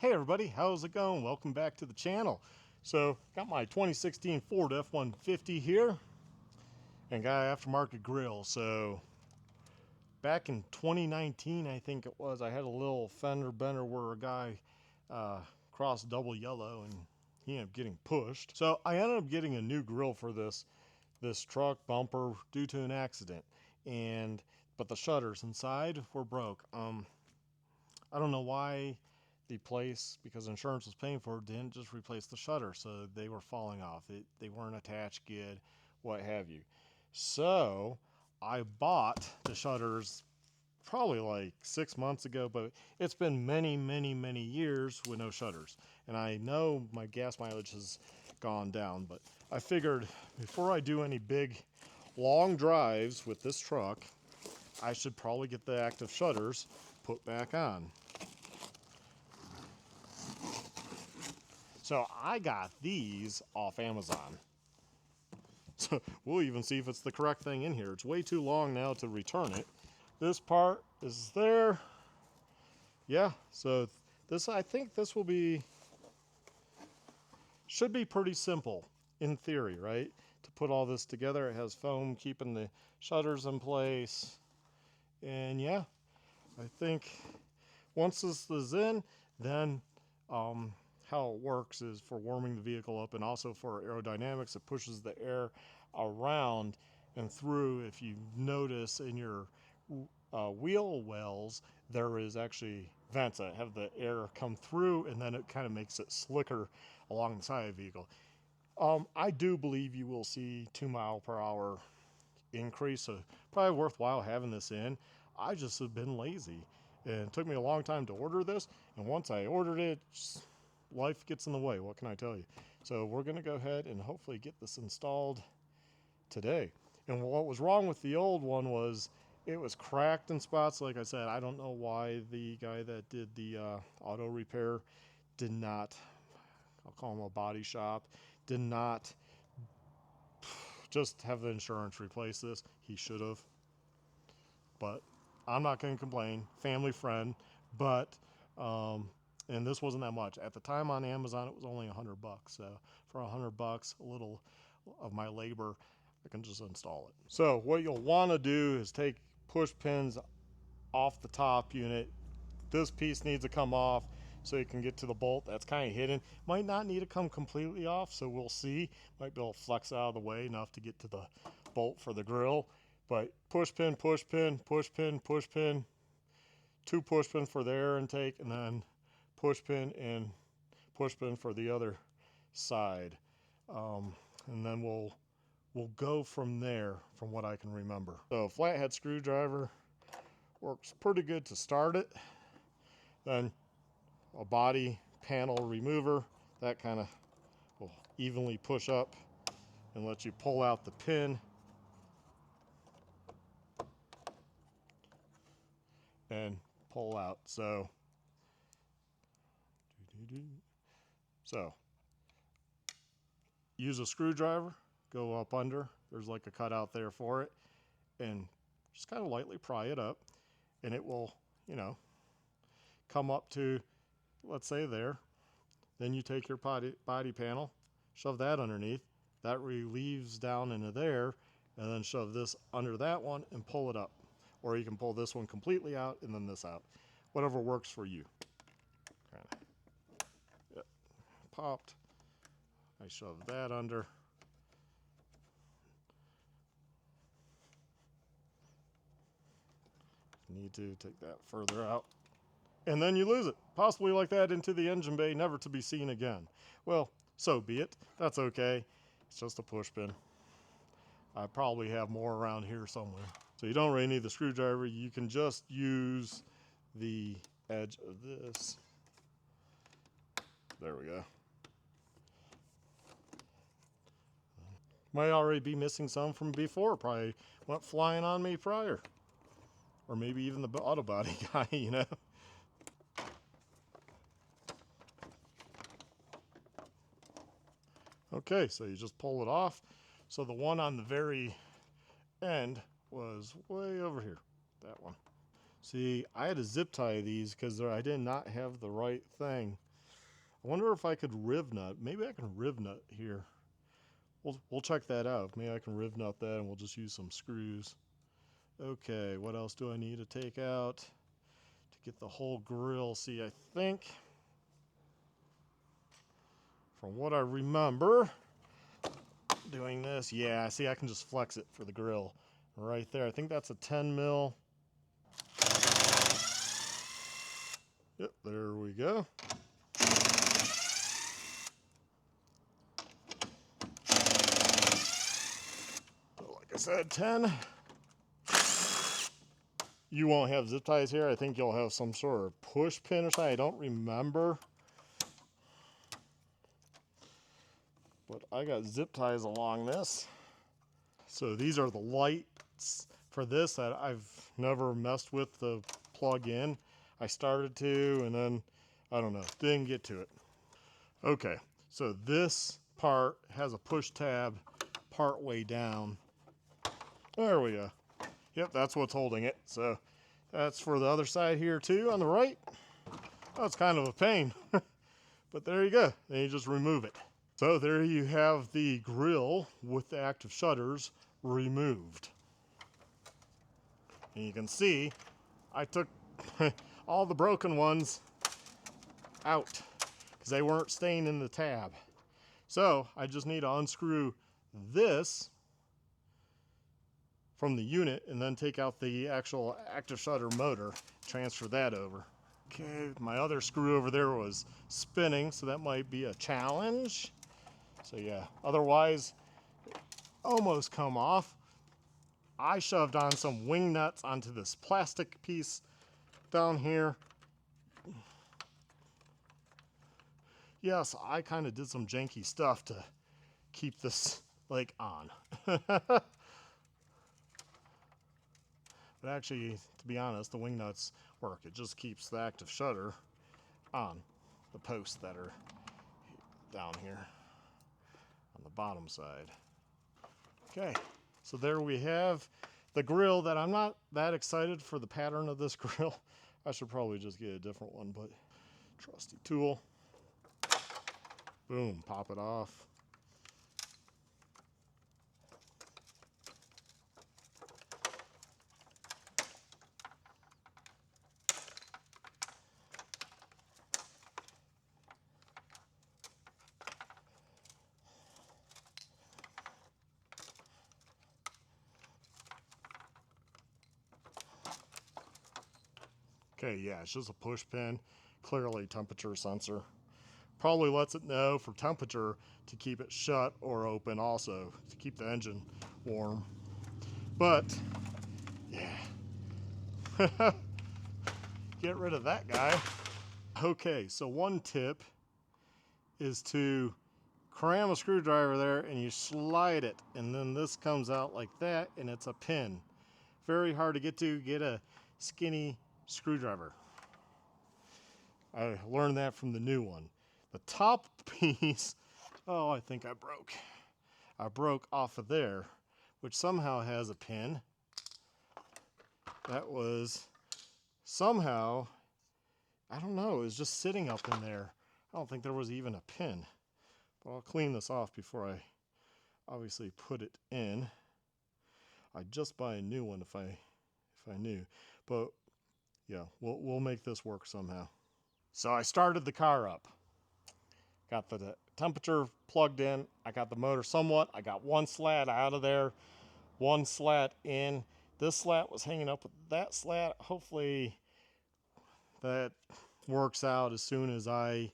Hey everybody, how's it going? Welcome back to the channel. So, got my 2016 Ford F150 here and got an aftermarket grill. So, back in 2019, I think it was, I had a little fender bender where a guy crossed double yellow and he ended up getting pushed. So, I ended up getting a new grill for this truck bumper due to an accident. But the shutters inside were broke. I don't know why the place, because insurance was paying for it, didn't just replace the shutter, so they were falling off. They weren't attached good, what have you. So I bought the shutters probably like 6 months ago, but it's been many, many, many years with no shutters. And I know my gas mileage has gone down, but I figured before I do any big long drives with this truck, I should probably get the active shutters put back on. So I got these off Amazon. So we'll even see if it's the correct thing in here. It's way too long now to return it. This part is there. Yeah, so I think this should be pretty simple in theory, right? To put all this together, it has foam keeping the shutters in place. And yeah, I think once this is in, then how it works is for warming the vehicle up and also for aerodynamics. It pushes the air around and through. If you notice in your wheel wells, there is actually vents that have the air come through, and then it kind of makes it slicker along the side of the vehicle. I do believe you will see 2 mile per hour increase, so probably worthwhile having this in. I just have been lazy, and it took me a long time to order this, and once I ordered it, life gets in the way. What can I tell you? So we're going to go ahead and hopefully get this installed today. And what was wrong with the old one was it was cracked in spots. Like I said, I don't know why the guy that did the auto repair did not, I'll call him a body shop, did not just have the insurance replace this. He should have. But I'm not going to complain. Family friend. But and this wasn't that much at the time on Amazon. It was only $100. So for $100, a little of my labor, I can just install it. So what you'll want to do is take push pins off the top unit. This piece needs to come off so you can get to the bolt that's kind of hidden. Might not need to come completely off, so we'll see. Might be able to flex out of the way enough to get to the bolt for the grill. But push pin, push pin, push pin, push pin, 2 push pin for the air intake, and then push pin and push pin for the other side. And then we'll go from there, from what I can remember. So flathead screwdriver works pretty good to start it. Then a body panel remover, that kind of will evenly push up and let you pull out the pin and pull out. So use a screwdriver, go up under, there's like a cutout there for it, and just kind of lightly pry it up, and it will, come up to, let's say, there. Then you take your body panel, shove that underneath, that relieves down into there, and then shove this under that one and pull it up. Or you can pull this one completely out and then this out. Whatever works for you. Kind of, yep, popped. I shove that under. Need to take that further out. And then you lose it, possibly like that into the engine bay, never to be seen again. Well, so be it. That's okay. It's just a push pin. I probably have more around here somewhere. So you don't really need the screwdriver. You can just use the edge of this. There we go. Might already be missing some from before. Probably went flying on me prior. Or maybe even the auto body guy, Okay, so you just pull it off. So the one on the very end was way over here, that one. See, I had to zip tie these because I did not have the right thing I wonder if I could riv nut. Maybe I can riv nut here. We'll check that out. Maybe I can riv nut that and we'll just use some screws. Okay, what else do I need to take out to get the whole grill? See, I think from what I remember doing this, yeah, see, I can just flex it for the grill right there. I think that's a 10 mil. Yep, there we go. So like I said, 10. You won't have zip ties here. I think you'll have some sort of push pin or something. I don't remember. But I got zip ties along this. So these are the lights for this that I've never messed with the plug in. I started to, and then, I don't know, didn't get to it. Okay, so this part has a push tab part way down. There we go. Yep, that's what's holding it. So that's for the other side here too, on the right. That's kind of a pain, but there you go. Then you just remove it. So there you have the grill with the active shutters removed. And you can see I took all the broken ones out because they weren't staying in the tab. So I just need to unscrew this from the unit and then take out the actual active shutter motor, transfer that over. Okay, my other screw over there was spinning, so that might be a challenge. So yeah, otherwise, almost come off. I shoved on some wing nuts onto this plastic piece down here. Yes, I kind of did some janky stuff to keep this like on. But actually, to be honest, the wing nuts work. It just keeps the active shutter on the posts that are down here on the bottom side. Okay, so there we have the grill that I'm not that excited for the pattern of this grill. I should probably just get a different one, but trusty tool. Boom, pop it off. Okay, yeah, it's just a push pin, clearly temperature sensor. Probably lets it know for temperature to keep it shut or open also, to keep the engine warm. But, yeah. Get rid of that guy. Okay, so one tip is to cram a screwdriver there and you slide it, and then this comes out like that, and it's a pin. Very hard to get to. Get a skinny screwdriver. I learned that from the new one. The top piece, oh, I think I broke. I broke off of there, which somehow has a pin. That was somehow, I don't know, it was just sitting up in there. I don't think there was even a pin. But I'll clean this off before I obviously put it in. I'd just buy a new one if I knew. But yeah, we'll make this work somehow. So I started the car up. Got the temperature plugged in. I got the motor somewhat. I got one slat out of there, one slat in. This slat was hanging up with that slat. Hopefully that works out as soon as I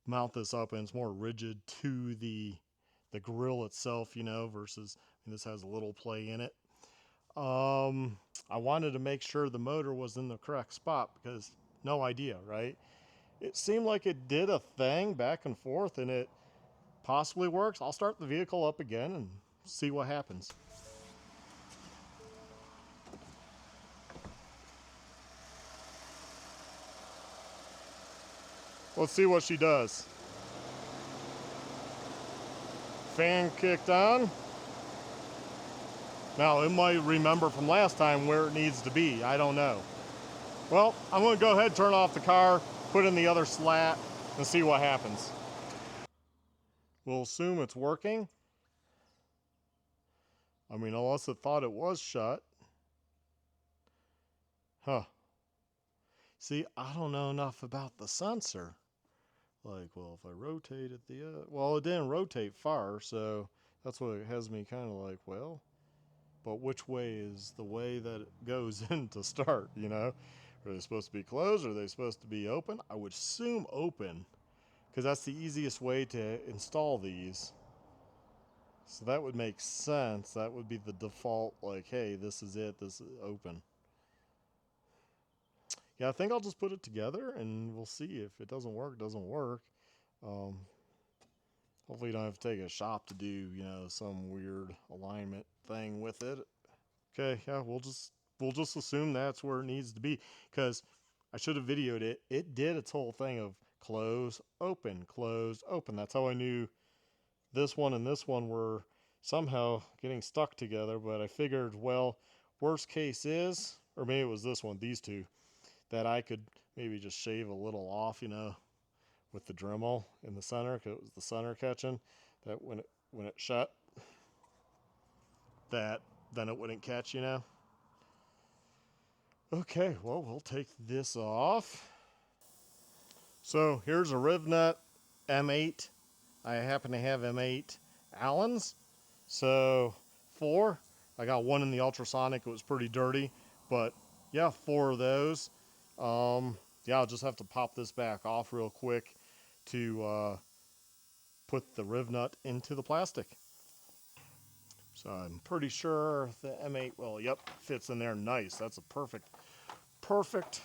mount this up and it's more rigid to the grill itself, you know, versus this has a little play in it. I wanted to make sure the motor was in the correct spot because no idea, right? It seemed like it did a thing back and forth and it possibly works. I'll start the vehicle up again and see what happens. Let's see what she does. Fan kicked on. Now, it might remember from last time where it needs to be. I don't know. Well, I'm going to go ahead and turn off the car, put in the other slat, and see what happens. We'll assume it's working. I mean, unless it thought it was shut. Huh. See, I don't know enough about the sensor. Like, well, if I rotated the... well, it didn't rotate far, so that's what it has me kind of like, well, but which way is the way that it goes in to start, you know? Are they supposed to be closed? Are they supposed to be open? I would assume open, because that's the easiest way to install these. So that would make sense. That would be the default, like, hey, this is it, this is open. Yeah, I think I'll just put it together and we'll see. If it doesn't work, it doesn't work. Hopefully you don't have to take a shop to do, you know, some weird alignment thing with it. Okay, yeah, we'll just assume that's where it needs to be, because I should have videoed it. It did its whole thing of close, open, close, open. That's how I knew this one and this one were somehow getting stuck together. But I figured, well, worst case is, or maybe it was this one, these two, that I could maybe just shave a little off, you know, with the Dremel in the center, because it was the center catching, that when it shut, that then it wouldn't catch, you know. Okay, well, we'll take this off. So here's a Rivnut M8. I happen to have M8 Allens. So 4. I got one in the ultrasonic. It was pretty dirty, but yeah, 4 of those. Yeah, I'll just have to pop this back off real quick to put the Rivnut into the plastic. So I'm pretty sure the M8, well, yep, fits in there nice. That's a perfect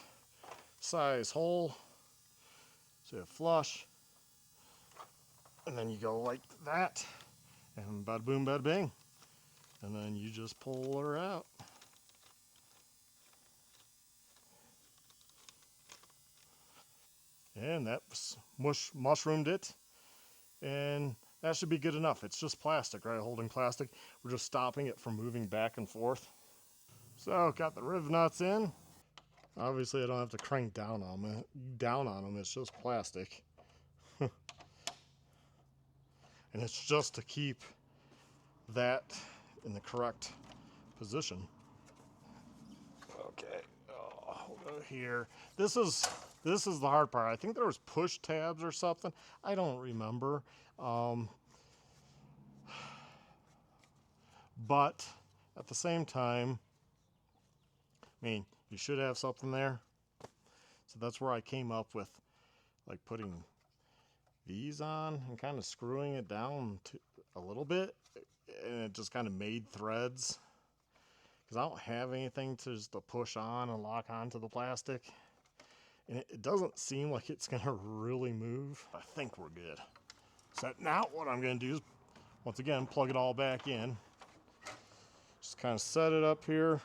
size hole. So you flush, and then you go like that, and bada boom, bada bing. And then you just pull her out. And that mushroomed it. And that should be good enough. It's just plastic, right? Holding plastic. We're just stopping it from moving back and forth. So got the Rivnuts in. Obviously I don't have to crank down on them. It's just plastic. And it's just to keep that in the correct position. Okay, we'll go here. This is the hard part. I think there was push tabs or something. I don't remember. But at the same time, I mean, you should have something there. So that's where I came up with, like, putting these on and kind of screwing it down a little bit, and it just kind of made threads, because I don't have anything to just to push on and lock onto the plastic, and it doesn't seem like it's gonna really move. I think we're good. So now what I'm gonna do is, once again, plug it all back in. Just kind of set it up here.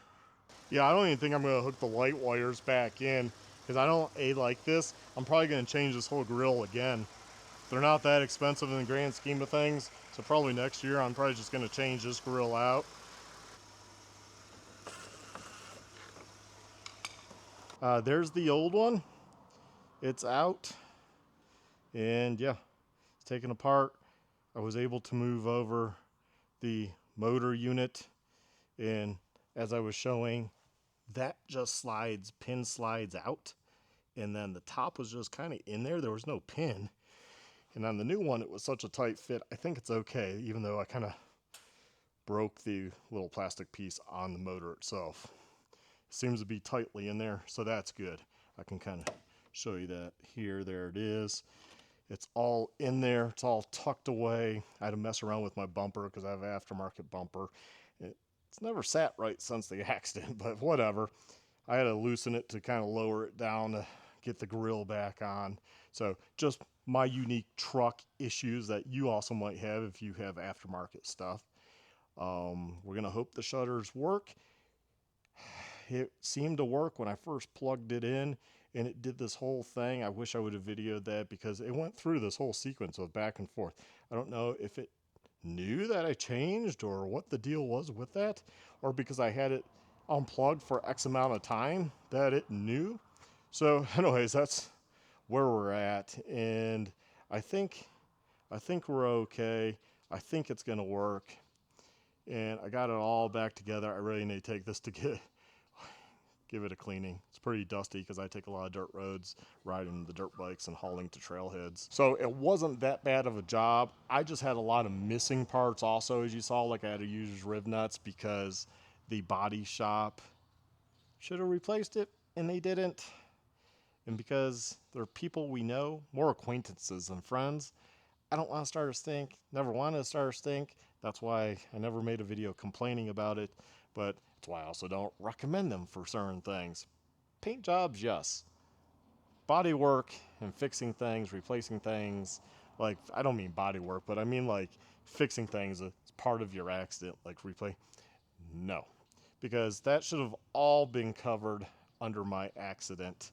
Yeah, I don't even think I'm gonna hook the light wires back in, because I don't like this. I'm probably gonna change this whole grill again. They're not that expensive in the grand scheme of things, so probably next year I'm probably just gonna change this grill out. There's the old one. It's out, and yeah, it's taken apart. I was able to move over the motor unit, and as I was showing, that just pin slides out, and then the top was just kind of in there. There was no pin, and on the new one it was such a tight fit. I think it's okay, even though I kind of broke the little plastic piece on the motor itself. It seems to be tightly in there, so that's good. I can kind of show you that here. There it is. It's all in there. It's all tucked away. I had to mess around with my bumper because I have an aftermarket bumper. It's never sat right since the accident, but whatever. I had to loosen it to kind of lower it down to get the grill back on. So just my unique truck issues that you also might have if you have aftermarket stuff. We're going to hope the shutters work. It seemed to work when I first plugged it in, and it did this whole thing. I wish I would have videoed that, because it went through this whole sequence of back and forth. I don't know if it knew that I changed or what the deal was with that, or because I had it unplugged for X amount of time that it knew. So anyways, that's where we're at, and I think we're okay. I think it's gonna work, and I got it all back together. I really need to take this to give it a cleaning. It's pretty dusty because I take a lot of dirt roads, riding the dirt bikes and hauling to trailheads. So it wasn't that bad of a job. I just had a lot of missing parts also, as you saw. Like, I had to use rib nuts because the body shop should have replaced it and they didn't. And because they're people we know, more acquaintances than friends, I don't want to start a stink. Never wanted to start a stink. That's why I never made a video complaining about it. But that's why I also don't recommend them for certain things. Paint jobs, yes. Body work and fixing things, replacing things, like, I don't mean body work, but I mean like fixing things as part of your accident, like replay. No, because that should have all been covered under my accident.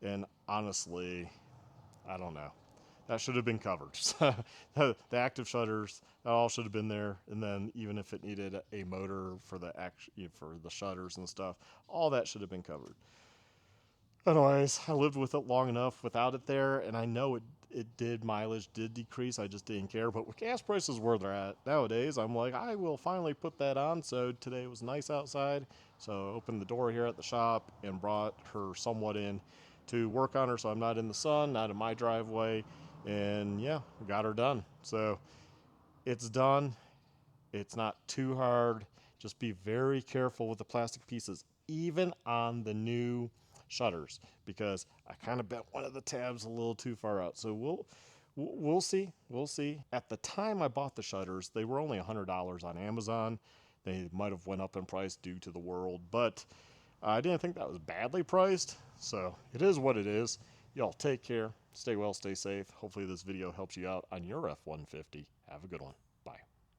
And honestly, I don't know. That should have been covered. The active shutters, that all should have been there. And then even if it needed a motor for the shutters and stuff, all that should have been covered. Anyways, I lived with it long enough without it there, and I know mileage did decrease. I just didn't care. But with gas prices where they're at nowadays, I'm like, I will finally put that on. So today was nice outside. So I opened the door here at the shop and brought her somewhat in to work on her, so I'm not in the sun, not in my driveway. And yeah, got her done. So it's done. It's not too hard. Just be very careful with the plastic pieces, even on the new shutters, because I kind of bent one of the tabs a little too far out. So we'll see. We'll see. At the time I bought the shutters, they were only $100 on Amazon. They might have went up in price due to the world, but I didn't think that was badly priced. So it is what it is. Y'all take care. Stay well, stay safe. Hopefully this video helps you out on your F-150. Have a good one. Bye.